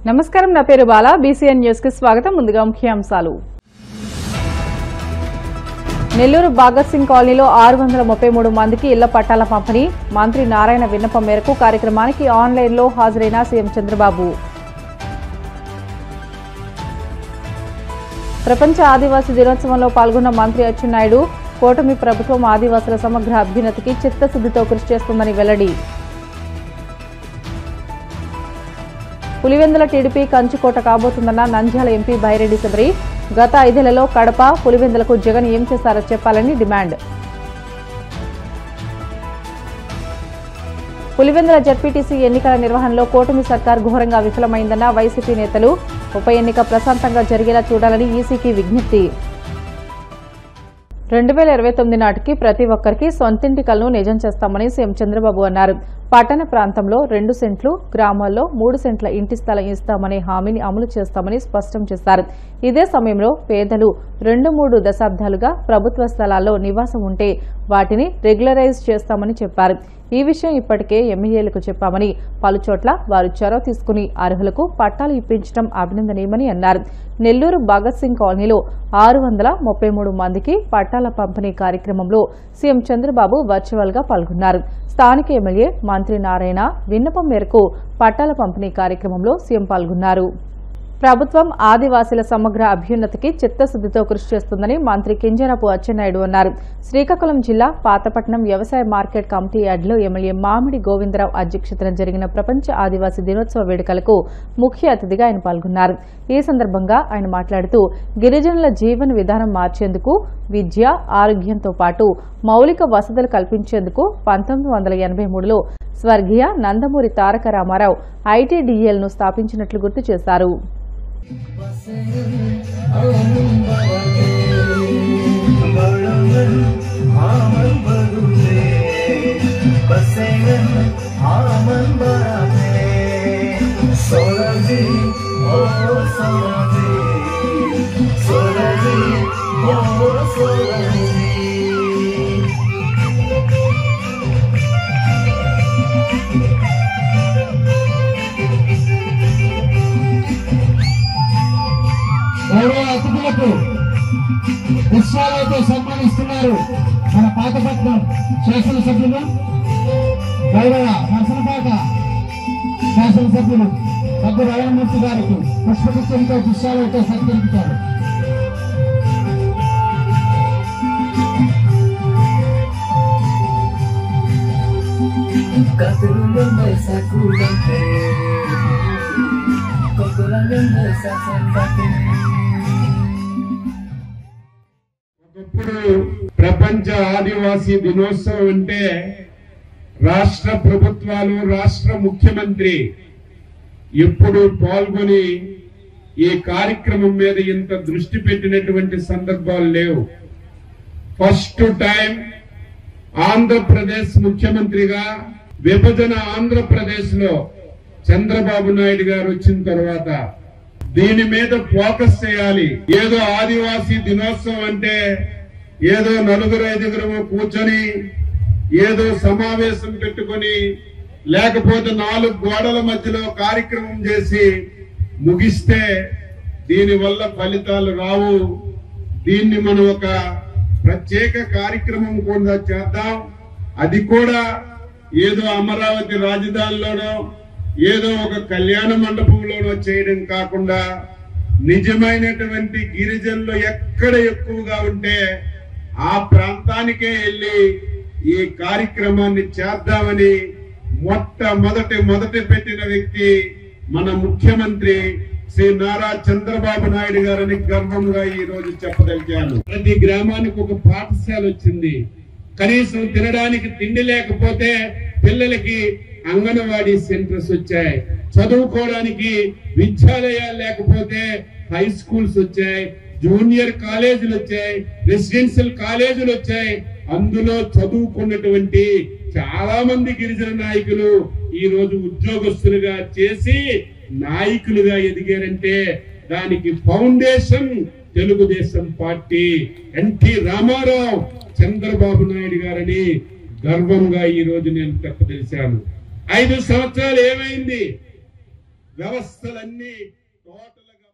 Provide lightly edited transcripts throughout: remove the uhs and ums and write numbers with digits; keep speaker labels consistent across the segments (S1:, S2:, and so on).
S1: నమస్కారం, నా పేరు బాలా. బీసీఎన్ న్యూస్ కి స్వాగతం. ముందుగా ముఖ్యాంశాలు. నెల్లూరు భగత్ సింగ్ కాలనీలో 633 మందికి ఇళ్ల పట్టాల పంపిణీ. మంత్రి నారాయణ విన్నపం మేరకు కార్యక్రమానికి ఆన్లైన్లో హాజరైన సీఎం చంద్రబాబు. ప్రపంచ ఆదివాసీ దినోత్సవంలో పాల్గొన్న మంత్రి అచ్చెన్నాయుడు. కూటమి ప్రభుత్వం ఆదివాసుల సమగ్ర అభ్యున్నతికి చిత్తశుద్ధితో కృషి చేస్తుందని వెల్లడి. పులివెందుల టీడీపీ కంచుకోట కాబోతుందన్న నంద్యాల ఎంపీ బైరెడ్డి శబరి. గత 5 ఏళ్లలో కడప, పులివెందులకు జగన్ ఏం చేశారో చెప్పాలని డిమాండ్. పులివెందుల జడ్పీటీసీ ఎన్నికల నిర్వహణలో కూటమి సర్కార్ ఘోరంగా విఫలమైందన్న వైసీపీ నేతలు. ఉప ఎన్నిక ప్రశాంతంగా జరిగేలా చూడాలని ఈసీకి విజ్ఞప్తి. 2029 నాటికి ప్రతి ఒక్కరికి సొంతింటి కలను నిజం చేస్తామని సీఎం చంద్రబాబు అన్నారు. పట్టణ ప్రాంతంలో 2 సెంట్లు, గ్రామాల్లో 3 సెంట్ల ఇంటి స్థలం ఇస్తామనే హామీని అమలు చేస్తామని స్పష్టం చేశారు. ఇదే సమయంలో పేదలు 2-3 దశాబ్దాలుగా ప్రభుత్వ స్థలాల్లో నివాసం ఉంటే వాటిని రెగ్యులరైజ్ చేస్తామని చెప్పారు. ఈ విషయం ఇప్పటికే ఎమ్మెల్యేలకు చెప్పామని, పలుచోట్ల వారు చొరవ తీసుకుని అర్హులకు పట్టాలు ఇప్పించడం అభినందనీయమని అన్నారు. నెల్లూరు భగత్ సింగ్ కాలనీలో 633 మందికి పట్టాల పంపిణీ కార్యక్రమంలో సీఎం చంద్రబాబు వర్చువల్ గా పాల్గొన్నారు. స్థానిక ఎమ్మెల్యే మంత్రి నారాయణ విన్నపం మేరకు పట్టాల పంపిణీ కార్యక్రమంలో సీఎం పాల్గొన్నారు. ప్రభుత్వం ఆదివాసీల సమగ్ర అభ్యున్నతికి చిత్తశుద్ధితో కృషి చేస్తుందని మంత్రి కింజరాపు అచ్చెన్నాయుడు అన్నారు. శ్రీకాకుళం జిల్లా పాతపట్నం వ్యవసాయ మార్కెట్ కమిటీ యార్డులో ఎమ్మెల్యే మామిడి గోవిందరావు అధ్యక్షతన జరిగిన ప్రపంచ ఆదివాసీ దినోత్సవ వేడుకలకు ముఖ్య అతిథిగా ఆయన పాల్గొన్నారు. ఈ సందర్భంగా ఆయన మాట్లాడుతూ గిరిజనుల జీవన విధానం మార్చేందుకు విద్య, ఆరోగ్యంతో పాటు మౌలిక వసతులు కల్పించేందుకు 1983లో స్వర్గీయ నందమూరి తారక రామారావు ఐటీడీఎల్ను స్థాపించినట్లు గుర్తు చేశారు.
S2: అతిథులకు పుష్పాలతో సన్మానిస్తున్నారు మన పాతపట్నం శాసనసభ్యులు, గౌరవ నరసనపాక శాసనసభ్యులు పెద్ద రాయమూర్తి గారికి పుష్పగుచ్చంతో పుష్పాలతో సత్కరించారు.
S3: ఒకప్పుడు ప్రపంచ ఆదివాసీ దినోత్సవం అంటే రాష్ట్ర ప్రభుత్వాలు, రాష్ట్ర ముఖ్యమంత్రి ఎప్పుడు పాల్గొని ఈ కార్యక్రమం మీద ఇంత దృష్టి పెట్టినటువంటి సందర్భాలు లేవు. ఫస్ట్ టైం ఆంధ్రప్రదేశ్ ముఖ్యమంత్రిగా విభజన ఆంధ్రప్రదేశ్ లో చంద్రబాబు నాయుడు గారు వచ్చిన తర్వాత దీని మీద ఫోకస్ చేయాలి. ఏదో ఆదివాసీ దినోత్సవం అంటే ఏదో 4-5 కూర్చొని ఏదో సమావేశం పెట్టుకొని లేకపోతే 4 గోడల మధ్యలో కార్యక్రమం చేసి ముగిస్తే దీనివల్ల ఫలితాలు రావు. దీన్ని మనం ఒక ప్రత్యేక కార్యక్రమం కూడా చేద్దాం. అది కూడా ఏదో అమరావతి రాజధానిలోనో ఏదో ఒక కళ్యాణ మండపంలోనో చేయడం కాకుండా నిజమైనటువంటి గిరిజనులు ఎక్కడ ఎక్కువగా ఉంటే ఆ ప్రాంతానికే వెళ్లి ఈ కార్యక్రమాన్ని చేద్దామని మొదటి పెట్టిన వ్యక్తి మన ముఖ్యమంత్రి శ్రీ నారా చంద్రబాబు నాయుడు గారని గర్వంగా ఈ రోజు చెప్పదలిచాను. ప్రతి గ్రామానికి ఒక పాఠశాల వచ్చింది. కనీసం తినడానికి తిండి లేకపోతే పిల్లలకి అంగన్వాడీ సెంటర్స్ వచ్చాయి. చదువుకోవడానికి విద్యాలయాలు లేకపోతే హై స్కూల్స్ వచ్చాయి, జూనియర్ కాలేజీలు వచ్చాయి, రెసిడెన్షియల్ కాలేజీలు వచ్చాయి. అందులో చదువుకున్నటువంటి చాలా మంది గిరిజన నాయకులు ఈ రోజు ఉద్యోగస్తులుగా చేసి నాయకులుగా ఎదిగారంటే దానికి foundation Telugu Desam party, NT Rama Rao, Chandrababu Naidu గారని గర్వంగా ఈ రోజు నేను చెప్పదలిచాను. 5 సంవత్సరాలు ఏమైంది? వ్యవస్థలన్నీ టోటల్ గా.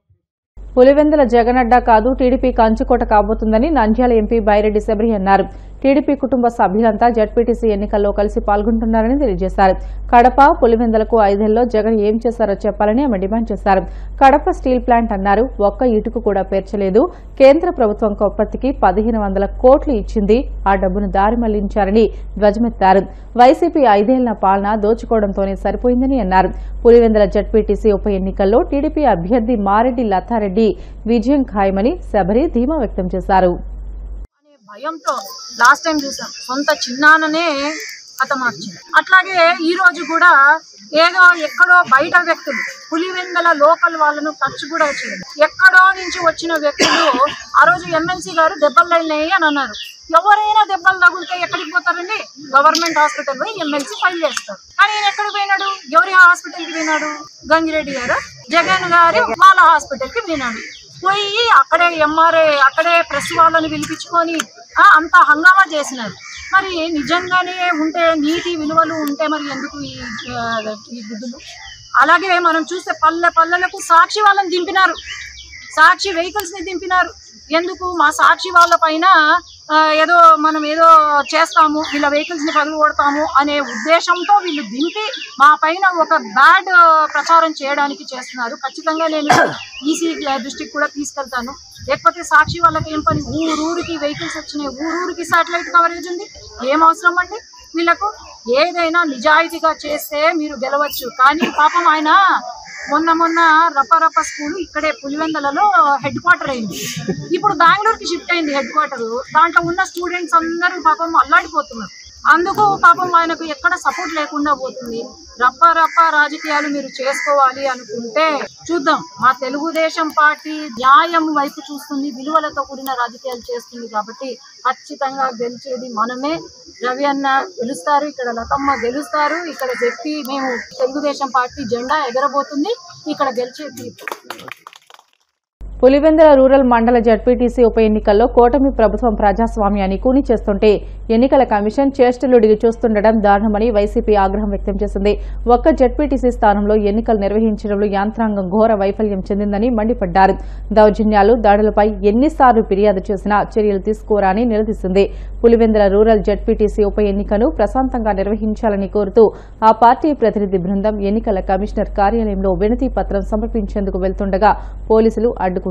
S1: పులివెందుల జగనడ్డా కాదు టీడీపీ కంచుకోట కాబోతుందని నంద్యాల ఎంపీ బైరెడ్డి శబరి అన్నారు. టీడీపీ కుటుంబ సభ్యులంతా జడ్పీటీసీ ఎన్నికల్లో కలిసి పాల్గొంటున్నారని తెలియజేశారు. కడప పులివెందులకు 5 ఏళ్లలో జగన్ ఏం చేశారో చెప్పాలని ఆమె డిమాండ్ చేశారు. కడప స్టీల్ ప్లాంట్ అన్నారు, ఒక్క ఇటుకు కూడా పేర్చలేదు. కేంద్ర ప్రభుత్వం కొప్పత్తికి 1500 కోట్లు ఇచ్చింది, ఆ డబ్బును దారి మళ్లించారని ధ్వజమెత్తారు. వైసీపీ 5 ఏళ్ల పాలన దోచుకోవడంతోనే సరిపోయిందని అన్నారు. పులివెందుల జడ్పీటీసీ ఉప ఎన్నికల్లో టీడీపీ అభ్యర్థి మారెడ్డి లతారెడ్డి విజయం ఖాయమని శబరి ధీమా వ్యక్తం చేశారు.
S4: భయంతో లాస్ట్ టైం చూసాం, సొంత చిన్నాననే హతమార్చింది. అట్లాగే ఈ రోజు కూడా ఏదో ఎక్కడో బయట వ్యక్తులు పులివెందుల లోకల్ వాళ్ళను టచ్ కూడా చేయలేదు. ఎక్కడో నుంచి వచ్చిన వ్యక్తులు ఆ రోజు ఎమ్మెల్సీ గారు దెబ్బలు తగిలినాయి అని అన్నారు. ఎవరైనా దెబ్బలు తగిలితే ఎక్కడికి పోతారండి? గవర్నమెంట్ హాస్పిటల్ పోయి ఎమ్మెల్సీ ఫైల్ చేస్తారు. కానీ ఈయన ఎక్కడికి పోయినాడు? ఎవరి హాస్పిటల్ కి పోయినాడు? గంగిరెడ్డి గారు జగన్ గారు వాళ్ళ హాస్పిటల్ కి పోయినాడు. పోయి అక్కడే ఎంఆర్ఐ అక్కడే ప్రెస్ వాళ్ళని పిలిపించుకొని అంత హంగామా చేసినారు. మరి నిజంగానే ఉంటే నీతి విలువలు ఉంటే మరి ఎందుకు ఈ గుద్దులు? అలాగే మనం చూస్తే పల్లెలకు సాక్షి వాళ్ళని దింపినారు, సాక్షి వెహికల్స్ ని దింపినారు. ఎందుకు? మా సాక్షి వాళ్ళ పైన ఏదో మనం ఏదో చేస్తాము, వీళ్ళ వెహికల్స్ ని పగులు కొడతాము అనే ఉద్దేశంతో వీళ్ళు దింపి మా పైన ఒక బ్యాడ్ ప్రచారం చేయడానికి చేస్తున్నారు. ఖచ్చితంగా నేను ఈసీ దృష్టికి కూడా తీసుకెళ్తాను. లేకపోతే సాక్షి వాళ్ళకి ఏం పని? ఊరూరికి వెహికల్స్ వచ్చినాయి, ఊరూరికి శాటిలైట్ కవరేజ్ ఉంది. ఏం అవసరం అండి వీళ్ళకు? ఏదైనా నిజాయితీగా చేస్తే మీరు గెలవచ్చు. కానీ పాపం ఆయన మొన్న రప్పరప్ప స్కూల్ ఇక్కడే పులివెందులలో హెడ్ క్వార్టర్ అయింది. ఇప్పుడు బెంగళూరుకి షిఫ్ట్ అయింది హెడ్ క్వార్టర్. దాంట్లో ఉన్న స్టూడెంట్స్ అందరూ పాపం అల్లాడిపోతున్నారు. అందుకు పాపం ఆయనకు ఎక్కడ సపోర్ట్ లేకుండా పోతుంది. రప్ప రాజకీయాలు మీరు చేసుకోవాలి అనుకుంటే చూద్దాం. మా తెలుగుదేశం పార్టీ న్యాయం వైపు చూస్తుంది, విలువలతో కూడిన రాజకీయాలు చేస్తుంది. కాబట్టి ఖచ్చితంగా గెలిచేది మనమే. రవి అన్న గెలుస్తారు, ఇక్కడ లతమ్మ గెలుస్తారు, ఇక్కడ చెప్పి మేము తెలుగుదేశం పార్టీ జెండా ఎగరబోతుంది, ఇక్కడ గెలిచేది.
S1: పులివెందుల రూరల్ మండల జడ్పీటీసీ ఉప ఎన్నికల్లో కూటమి ప్రభుత్వం ప్రజాస్వామ్యాన్ని కూని చేస్తుంటే ఎన్నికల కమిషన్ చేష్టలుడిగి చూస్తుండడం దారుణమని వైసీపీ ఆగ్రహం వ్యక్తం చేసింది. ఒక్క జడ్పీటీసీ స్థానంలో ఎన్నికలు నిర్వహించడంలో యంత్రాంగం ఘోర వైఫల్యం చెందిందని మండిపడ్డారు. దౌర్జన్యాలు, దాడులపై ఎన్నిసార్లు ఫిర్యాదు చేసినా చర్యలు తీసుకోరాని నిలదీసింది. పులివెందుల రూరల్ జడ్పీటీసీ ఉప ఎన్నికను ప్రశాంతంగా నిర్వహించాలని కోరుతూ ఆ పార్టీ ప్రతినిధి బృందం ఎన్నికల కమిషనర్ కార్యాలయంలో వినతి పత్రం సమర్పించేందుకు వెళ్తుండగా పోలీసులు అడ్డుకున్నారు.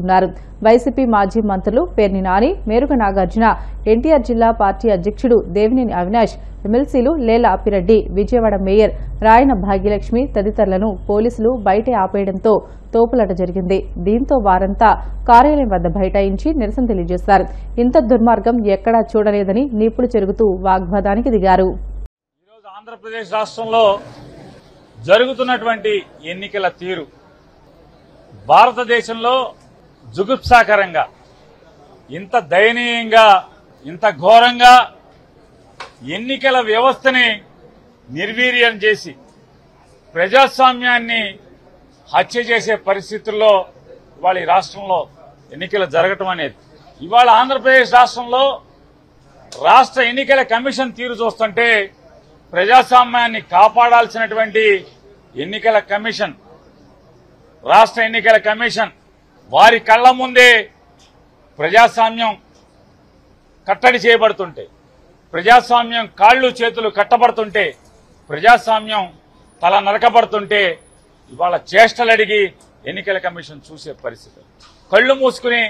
S1: వైసీపీ మాజీ మంత్రులు పేర్ని నాని, మేరుగ నాగార్జున, ఎన్టీఆర్ జిల్లా పార్టీ అధ్యక్షుడు దేవినేని అవినాష్, ఎమ్మెల్సీలు లేల అప్పిరెడ్డి, విజయవాడ మేయర్ రాయన భాగ్యలక్ష్మి తదితరులను పోలీసులు బయటే ఆపేయడంతో తోపులాట జరిగింది. దీంతో వారంతా కార్యాలయం వద్ద బైఠాయించి నిరసన తెలియజేశారు. ఇంత దుర్మార్గం ఎక్కడా చూడలేదని నిప్పుడు చెరుగుతూ వాగ్వాదానికి దిగారు.
S5: ఈరోజు ఆంధ్రప్రదేశ్ రాష్ట్రంలో జరుగుతున్నటువంటి ఎన్నికల తీరు భారతదేశంలో జుగుప్సాకరంగా, ఇంత దయనీయంగా, ఇంత ఘోరంగా ఎన్నికల వ్యవస్థని నిర్వీర్యం చేసి ప్రజాస్వామ్యాన్ని హత్య చేసే పరిస్థితుల్లో ఇవాళ ఈ రాష్ట్రంలో ఎన్నికలు జరగటం అనేది, ఇవాళ ఆంధ్రప్రదేశ్ రాష్ట్రంలో రాష్ట్ర ఎన్నికల కమిషన్ తీరు చూస్తుంటే ప్రజాస్వామ్యాన్ని కాపాడాల్సినటువంటి ఎన్నికల కమిషన్, రాష్ట్ర ఎన్నికల కమిషన్ వారి కళ్ల ముందే ప్రజాస్వామ్యం కట్టడి చేయబడుతుంటే, ప్రజాస్వామ్యం కాళ్లు చేతులు కట్టబడుతుంటే, ప్రజాస్వామ్యం తల నరకబడుతుంటే ఇవాళ చేష్టలడిగి ఎన్నికల కమిషన్ చూసే పరిస్థితి, కళ్లు మూసుకుని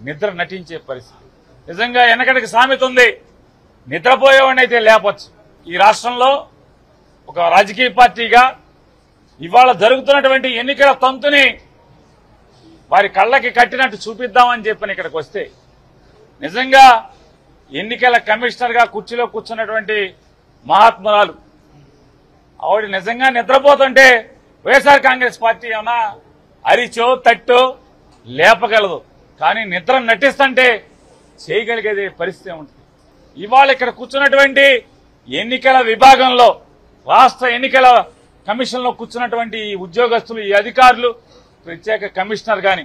S5: నిద్ర నటించే పరిస్థితి. నిజంగా వెనకటికి సామెత ఉంది, నిద్రపోయేవాడినైతే లేపొచ్చు. ఈ రాష్ట్రంలో ఒక రాజకీయ పార్టీగా ఇవాళ జరుగుతున్నటువంటి ఎన్నికల తంతుని వారి కళ్ళకి కట్టినట్టు చూపిద్దామని చెప్పని ఇక్కడికి వస్తే నిజంగా ఎన్నికల కమిషనర్ గా కుర్చీలో కూర్చున్నటువంటి మహాత్మురాలు ఆవిడ నిజంగా నిద్రపోతుంటే వైఎస్ఆర్ కాంగ్రెస్ పార్టీ ఏమన్నా అరిచో తట్టో లేపగలదు, కానీ నిద్ర నటిస్తుంటే చేయగలిగేది పరిస్థితి ఉంటుంది. ఇవాళ ఇక్కడ కూర్చున్నటువంటి ఎన్నికల విభాగంలో, రాష్ట్ర ఎన్నికల కమిషన్ లో కూర్చున్నటువంటి ఈ ఉద్యోగస్తులు, ఈ అధికారులు, ప్రత్యేక కమిషనర్ గాని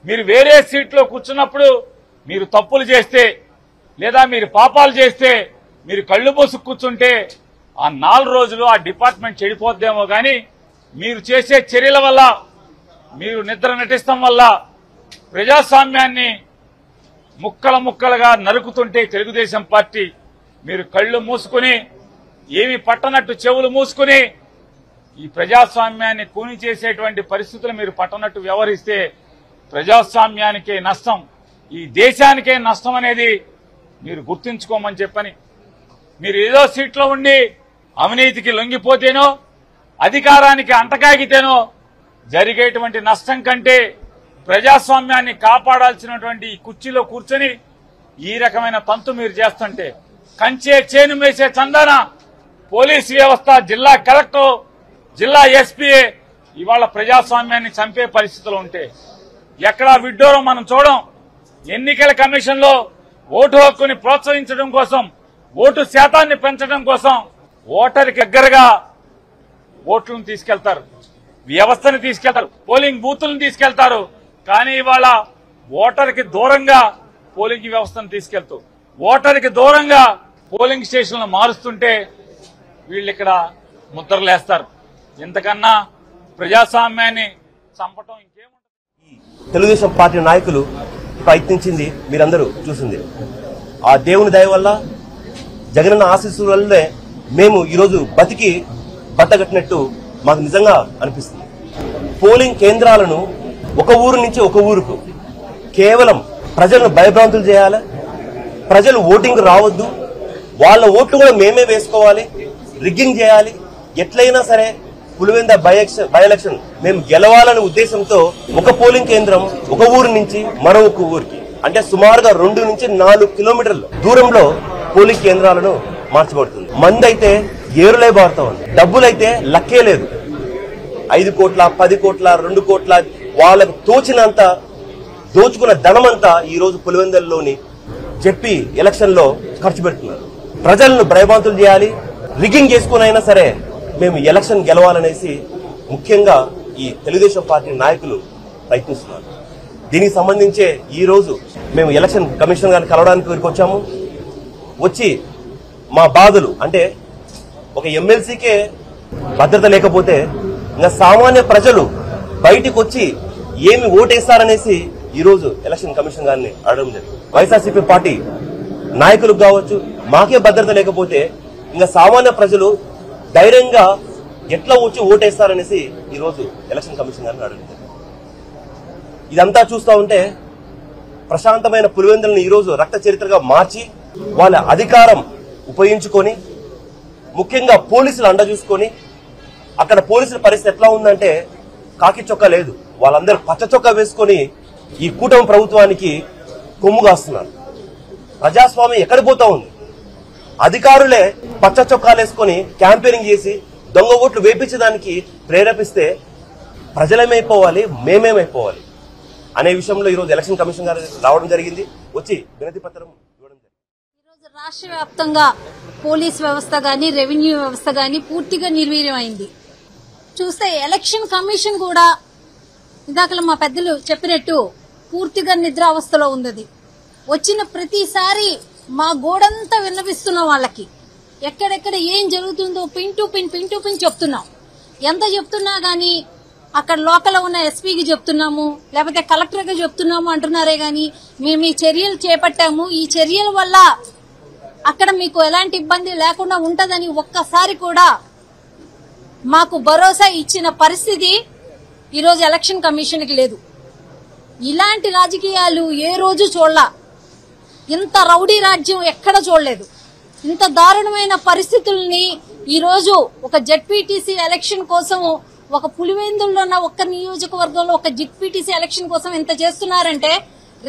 S5: మీరు వేరే సీట్లో కూర్చున్నప్పుడు మీరు తప్పులు చేస్తే లేదా మీరు పాపాలు చేస్తే మీరు కళ్ళు మూసుకు కూర్చుంటే ఆ 4 రోజులు ఆ డిపార్ట్మెంట్ చెడిపోద్దేమో గాని మీరు చేసే చర్యల వల్ల, మీరు నిద్ర నటిస్తాం వల్ల ప్రజాస్వామ్యాన్ని ముక్కలుగా నరుకుతుంటే తెలుగుదేశం పార్టీ మీరు కళ్ళు మూసుకుని, ఏమి పట్టనట్టు చెవులు మూసుకుని ఈ ప్రజాస్వామ్యాన్ని కూని చేసేటువంటి పరిస్థితులు మీరు పట్టనట్టు వ్యవహరిస్తే ప్రజాస్వామ్యానికే నష్టం, ఈ దేశానికే నష్టం అనేది మీరు గుర్తుంచుకోమని చెప్పని, మీరు ఏదో సీట్లో ఉండి అవినీతికి లొంగిపోతేనో అధికారానికి అంటకాగితేనో జరిగేటువంటి నష్టం కంటే ప్రజాస్వామ్యాన్ని కాపాడాల్సినటువంటి ఈ కుర్చీలో కూర్చొని ఈ రకమైన తంతు మీరు చేస్తుంటే కంచే చేను మేసే చందాన పోలీసు వ్యవస్థ, జిల్లా కలెక్టర్, జిల్లా ఎస్పీఏ ఇవాళ ప్రజాస్వామ్యాన్ని చంపే పరిస్థితులు ఉంటే ఎక్కడా విడ్డూరం మనం చూడం. ఎన్నికల కమిషన్ లో ఓటు హక్కుని ప్రోత్సహించడం కోసం, ఓటు శాతాన్ని పెంచడం కోసం ఓటర్కి దగ్గరగా ఓట్లను తీసుకెళ్తారు, వ్యవస్థను తీసుకెళ్తారు, పోలింగ్ బూతులను తీసుకెళ్తారు. కానీ ఇవాళ ఓటర్కి దూరంగా పోలింగ్ వ్యవస్థను తీసుకెళ్తూ ఓటర్కి దూరంగా పోలింగ్ స్టేషన్లను మారుస్తుంటే వీళ్ళు ఇక్కడ ముద్రలేస్తారు. ఇంతకన్నా ప్రజాస్వామ్యాన్ని చంపటం ఇంకేముంటుంది?
S6: తెలుగుదేశం పార్టీ నాయకులు ప్రయత్నించింది మీరందరూ చూసింది. ఆ దేవుని దయ వల్ల, జగనన్న ఆశీస్సుల వల్లే మేము ఈరోజు బతకట్టినట్టు మాకు నిజంగా అనిపిస్తుంది. పోలింగ్ కేంద్రాలను ఒక ఊరు నుంచి ఒక ఊరుకు కేవలం ప్రజలను భయభ్రాంతులు చేయాలి, ప్రజలు ఓటింగ్ రావద్దు, వాళ్ళ ఓట్లు కూడా మేమే వేసుకోవాలి, రిగ్గింగ్ చేయాలి, ఎట్లయినా సరే పులివెంద బై ఎలక్షన్ మేము గెలవాలనే ఉద్దేశంతో ఒక పోలింగ్ కేంద్రం ఒక ఊరు నుంచి మరొక ఊరికి, అంటే సుమారుగా 2 నుంచి 4 కిలోమీటర్ల దూరంలో పోలింగ్ కేంద్రాలను మార్చబడుతుంది. మంది అయితే ఏరులే బారుతా ఉంది, డబ్బులైతే లక్కే లేదు. 5 కోట్ల 10 కోట్ల 2 కోట్ల వాళ్ళకు తోచినంత దోచుకున్న ధనమంతా ఈ రోజు పులివెందల్లోని చెప్పి ఎలక్షన్ లో ఖర్చు పెడుతున్నారు. ప్రజలను భయభ్రాంతులు చేయాలి, రిగ్గింగ్ చేసుకునైనా సరే మేము ఎలక్షన్ గెలవాలనేసి ముఖ్యంగా ఈ తెలుగుదేశం పార్టీ నాయకులు ప్రయత్నిస్తున్నారు. దీనికి సంబంధించే ఈ రోజు మేము ఎలక్షన్ కమిషన్ గారిని కలవడానికి వచ్చాము. వచ్చి మా బాధలు, అంటే ఒక ఎమ్మెల్సీకే భద్రత లేకపోతే ఇంకా సామాన్య ప్రజలు బయటికి వచ్చి ఏమి ఓటేస్తారనేసి ఈ రోజు ఎలక్షన్ కమిషన్ గారిని అడగడం జరిగింది. వైఎస్ఆర్సీపీ పార్టీ నాయకులకు కావచ్చు, మాకే భద్రత లేకపోతే ఇంకా సామాన్య ప్రజలు ధైర్యంగా ఎట్లా వచ్చి ఓటేస్తారనేసి ఈ రోజు ఎలక్షన్ కమిషన్ గారిని అడగడం జరిగింది. ఇదంతా చూస్తూ ఉంటే ప్రశాంతమైన పులివెందులను ఈ రోజు రక్త చరిత్రగా మార్చి వాళ్ళ అధికారం ఉపయోగించుకొని, ముఖ్యంగా పోలీసులు అండ చూసుకొని, అక్కడ పోలీసుల పరిస్థితి ఎట్లా ఉందంటే కాకి చొక్కా లేదు, వాళ్ళందరూ పచ్చ చొక్కా వేసుకొని ఈ కూటమి ప్రభుత్వానికి కొమ్ము కాస్తున్నారు. ప్రజాస్వామ్యం ఎక్కడ పోతా ఉంది? అధికారులే పచ్చ చొక్కాలు వేసుకొని క్యాంపెయినింగ్ చేసి దొంగ ఓట్లు వేపించడానికి ప్రేరేపిస్తే ప్రజలేమైపోవాలి, మేమేమైపోవాలి అనే విషయంలో ఈరోజు ఎలక్షన్ కమిషన్ గారు రావడం జరిగింది. వచ్చి వినతి పత్రం ఇవ్వడం జరిగింది.
S7: ఈరోజు రాష్ట్ర వ్యాప్తంగా పోలీస్ వ్యవస్థ గాని, రెవెన్యూ వ్యవస్థ గాని పూర్తిగా నిర్వీర్యమైంది. చూస్తే ఎలక్షన్ కమిషన్ కూడా ఇందాక మా పెద్దలు చెప్పినట్టు పూర్తిగా నిద్రావస్థలో ఉంది. వచ్చిన ప్రతిసారి మా గోడంతా విన్నవిస్తున్నాం వాళ్ళకి, ఎక్కడెక్కడ ఏం జరుగుతుందో పిన్ టు పిన్ చెప్తున్నాం. ఎంత చెప్తున్నా గానీ అక్కడ లోకల్ ఉన్న ఎస్పీకి చెప్తున్నాము, లేకపోతే కలెక్టర్కి చెప్తున్నాము అంటున్నారే గాని మేము ఈ చర్యలు చేపట్టాము, ఈ చర్యల వల్ల అక్కడ మీకు ఎలాంటి ఇబ్బంది లేకుండా ఉంటదని ఒక్కసారి కూడా మాకు భరోసా ఇచ్చిన పరిస్థితి ఈరోజు ఎలక్షన్ కమిషన్కి లేదు. ఇలాంటి రాజకీయాలు ఏ రోజు చూడలా, ఇంత రౌడీ రాజ్యం ఎక్కడ చూడలేదు. ఇంత దారుణమైన పరిస్థితుల్ని ఈరోజు ఒక జెడ్పీటీసీ ఎలక్షన్ కోసం, ఒక పులివెందుల్లో ఉన్న ఒక్క నియోజకవర్గంలో ఒక జెడ్పీటీసీ ఎలక్షన్ కోసం ఇంత చేస్తున్నారంటే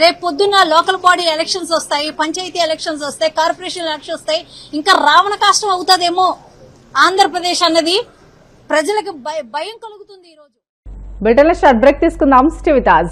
S7: రేపు పొద్దున్న లోకల్ బాడీ ఎలక్షన్స్ వస్తాయి, పంచాయతీ ఎలక్షన్స్ వస్తాయి, కార్పొరేషన్ ఎలక్షన్స్ వస్తాయి, ఇంకా రావణ కష్టం అవుతుందేమో ఆంధ్రప్రదేశ్ అన్నది ప్రజలకు భయం కలుగుతుంది. ఈరోజు
S1: బ్రిటన్లో షార్ట్ బ్రేక్ తీసుకుందాం. Stay with us.